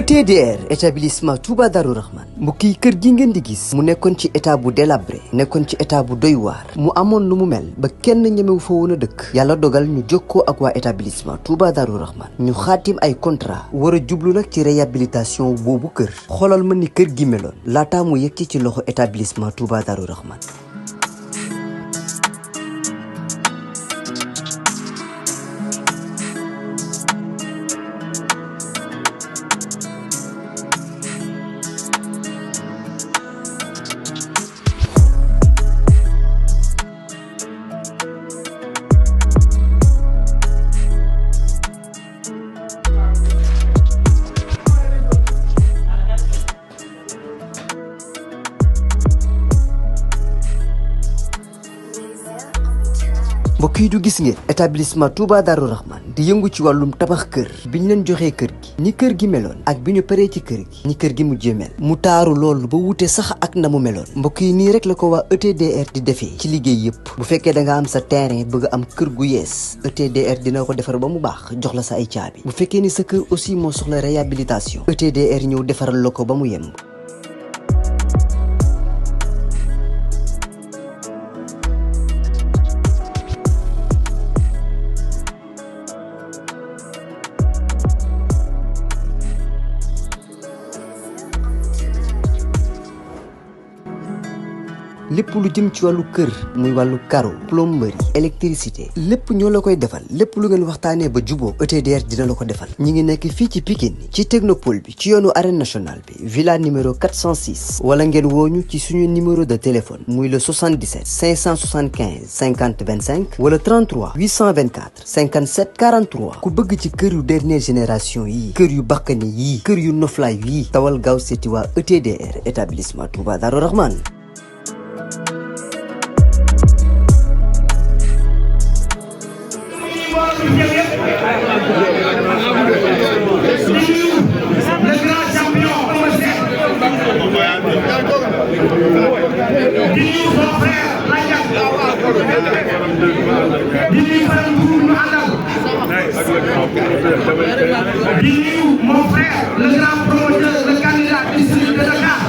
ETDR établissement Touba Darou Rahman mbokk yi kër gi ngeen di gis mu nekkoon ci état bu délabré nekkoon ci état bu doy waar mu amoon lu mu mel ba kenn ñemewu fa woon a dëkk yàlla dogal ñu jokkoo ak waa établissement Touba Darou Rahman ñu xaatim ay contrat war a jublu nag ci réhabilitation boobu kër xoolal ma ni kër gi meloon laataa mu yegg ci loxo établissement Touba Darou Rahman. mbokk yi du gis ngeen établissement Touba Darou Rahman di yëngu ci wàllum tabax kër bi ñu leen joxee kër gi ni kër gi meloon ak bi ñu paree ci kër gi ni kër gi mujjee mel mu taaru loolu ba wute sax ak na mu meloon mbokk yi nii rek la ko waa ETDR di defee ci liggéey yëpp bu fekkee da nga am sa terrain bëgg am kër gu yees ETDR dina ko defar ba mu baax jox la sa ay caabi bu fekkee ni sa kër aussi moo soxla réhabilitation ETDR ñëw defaral la ko ba mu yemb. lépp lu jëm ci wàllu kër muy wàllu carreau plomberie électricité lépp ñoo la koy defal lépp lu ngeen waxtaanee ba juboo ETDR dina la ko defal ñi ngi nekk fii ci Pikine ci technopole bi ci yoonu arène nationale bi villa numéro 406 wala ngeen wooñu ci suñu numéro de téléphone muy le 77 575 50 25 wala 33 824 57 43 ku bëgg ci kër yu dernière génération yi kër yu bakkane yii kër yu noflaay yii tawal gaaw seeti waa ETDR établissement Touba Darou Rahman. Mon frère, le grand promoteur, le candidat district de Dakar.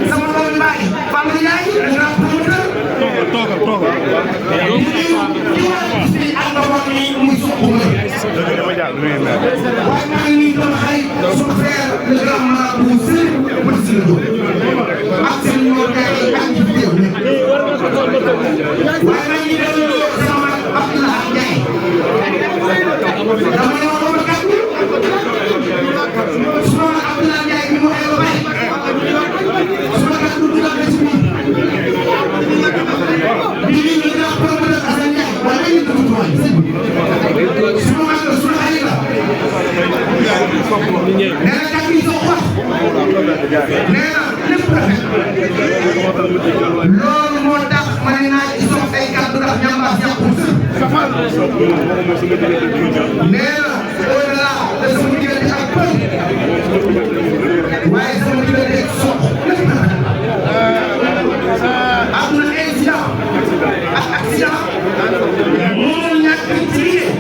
Sama doomu baay, Fallou Ndiaye, le grand promoteur. Son frère, le grand marabout, loolu moo tax ma ne naa ci soog ay kàddu ndax ñambaas yàqul nee na au-delà de sama diggante ak pël waaye sama diggante ak sox am na incident ak accident mënul ñàkk ci liggéey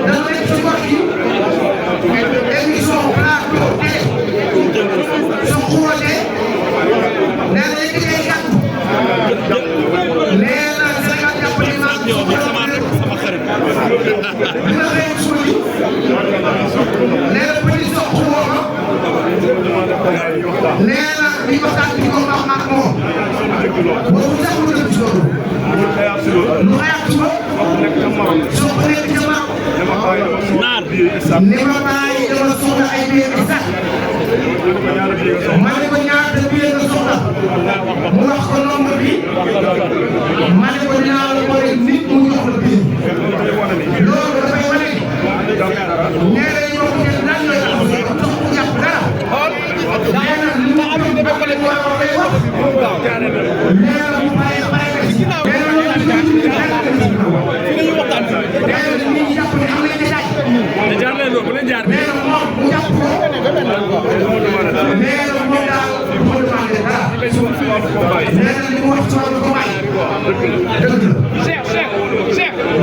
dama nekk ci gox yi émission plateau télé su xootee nee na yëkkati ay kàddu nee na Sénégal jàpp ni maa ngi sama xarit dina xëy suuti nee na petit sox woo ma nee na li ko tànn di ko wax maag moom boobu sax mu dëkk ci loolu lu xayaat suba soo ko nekk ca Maroc ni ma bàyyi dama soxla ay biir bi sax ma ne ko ñaata biir nga soxla mu wax ko nombre bi ma ne ko dinaa la boole nit mu jox la biir loolu dafay wane nee na ñoo ko def lan la jox ku jàpp dara nee na li mu am ni dafa ko leen war a koy wax nee na mu bàyyi bàyyi nee na loolu nee na nit ñi jàpp ne am nañ détail nee na moom mu jàpp ko nee na moom daal moo demandé dara nee na li mu wax ci wàllu ko bàyyi dëgg la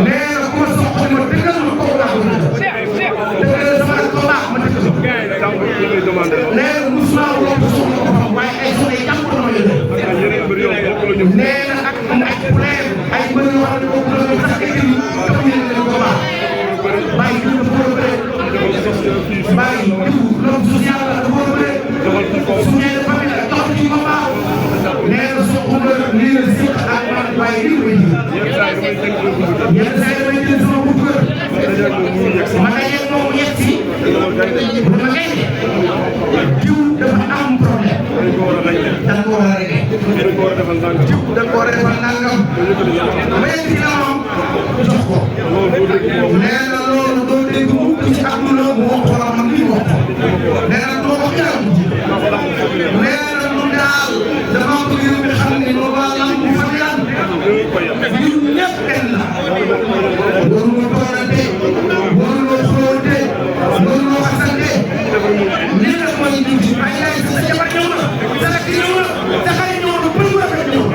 nee na ku ma soxla ma dëgg nee na ak plein ay mbër yoo xam ne boobu la ñu sax écrit tax ñu leen ko baax bàyyi jiw dafa war a bëre bàyyi jiw loolu social la dafa war a bëre su ñee de famille la tax ci ko baax nee na soo ko mbër lii la si ak man bàyyi lii may yenn saa yi damay jël sama buntu kër ma dajeeg moom mu yegg si bu ma ngay jiw dafa am problème da nga ko war a réglé jiw da nga ko war a defal nangam ma yegg si na moom jox ko nee na loolu doo dégg mukk ci àdduna mu wax wala man lii wax nee na doo ko jëlam nee na lu daal dafa am réew mi xam ne lu ba lam bu fa yan ñun ñëpp benn la waruloo doonante waruloo xóote waruloo xasante lii nag mooy ñu ci ay lay sa jabar ñëw na sa rakk ñëw na sa xarit ñëw na pour mu rafet ñëw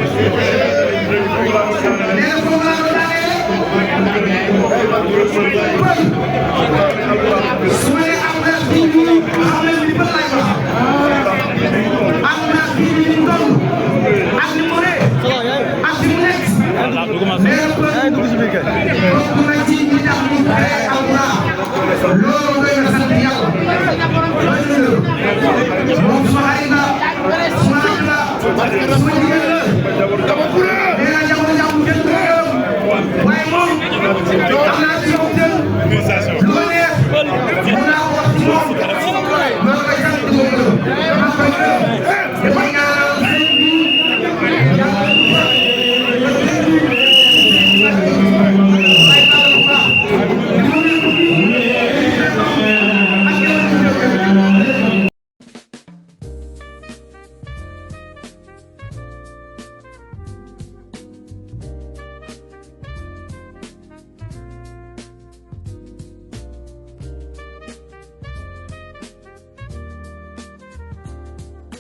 nee na foofu laa doon daanee su ma nee am naa bi ñu xam ne li ban laay wax am naa bi ñu toll ak ni mu ree ak ni mu nekk nee na bokk na ci ñi tax ñu créé alquran loolu doy na sant yàlla moom suma xarit la suma rakk la suma jigéen la nee na jamono jàmm kenn du gërëm waaye moom am naa ci yow jël lu ko neex mun naa ko wax ci moom maa koy sant di ko gërëm maa koy gërëm dafa ñaanal sëñ bi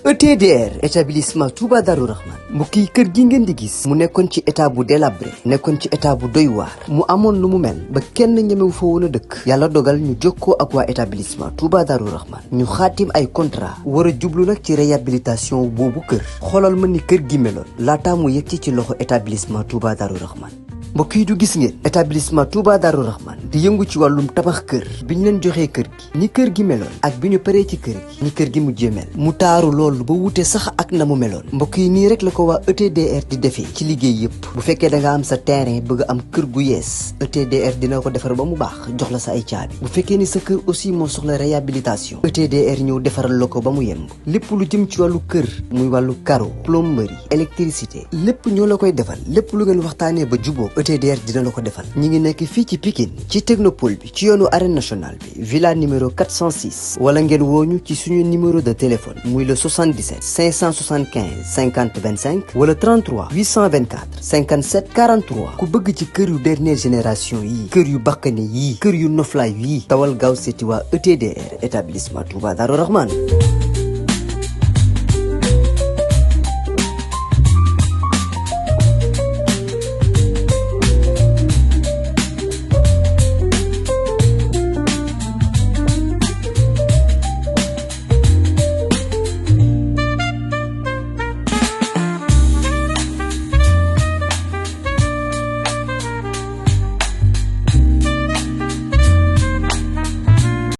ETDR établissement Touba Darou Rahman mbokk yi kër gi ngeen di gis mu nekkoon ci état bu délabré nekkoon ci état bu doy waar mu amoon lu mu mel ba kenn ñemewu fa woon a dëkk yàlla dogal ñu jokkoo ak waa établissement Touba Darou Rahman ñu xaatim ay contrat war a jublu nag ci réhabilitation boobu kër xoolal ma ni kër gi meloon laataa mu yegg ci loxo établissement Touba Darou Rahman mbokk yi du gis ngeen établissement Touba Darou Rahman di yëngu ci wàllum tabax kër bi ñu leen joxee kër gi ni kër gi meloon ak bi ñu paree ci kër gi ni kër gi mujjee mel mu taaru loolu ba wute sax ak na mu meloon mbokk yi nii rek la ko waa ETDR di defee ci liggéey yëpp bu fekkee da nga am sa terrain bëgg am kër gu yees ETDR dina ko defar ba mu baax jox la sa ay caabi bu fekkee ni sa kër aussi moo soxla réhabilitation ETDR ñëw defaral la ko ba mu yemb lépp lu jëm ci wàllu kër muy wàllu carreau plomberie électricité lépp ñoo la koy defal lépp lu ngeen waxtaanee ba juboo ETDR dina la ko defal ñi ngi nekk fii ci Pikine ci technopole bi ci yoonu arène nationale bi villa numéro 406 wala ngeen wooñu ci suñu numéro de téléphone muy le 77 575 50 25 wala 33 824 57 43 ku bëgg ci kër yu dernière génération yi kër yu bakkane yi kër yu noflaay yi tawal gaaw seeti waa ETDR établissement Touba Darou Rahman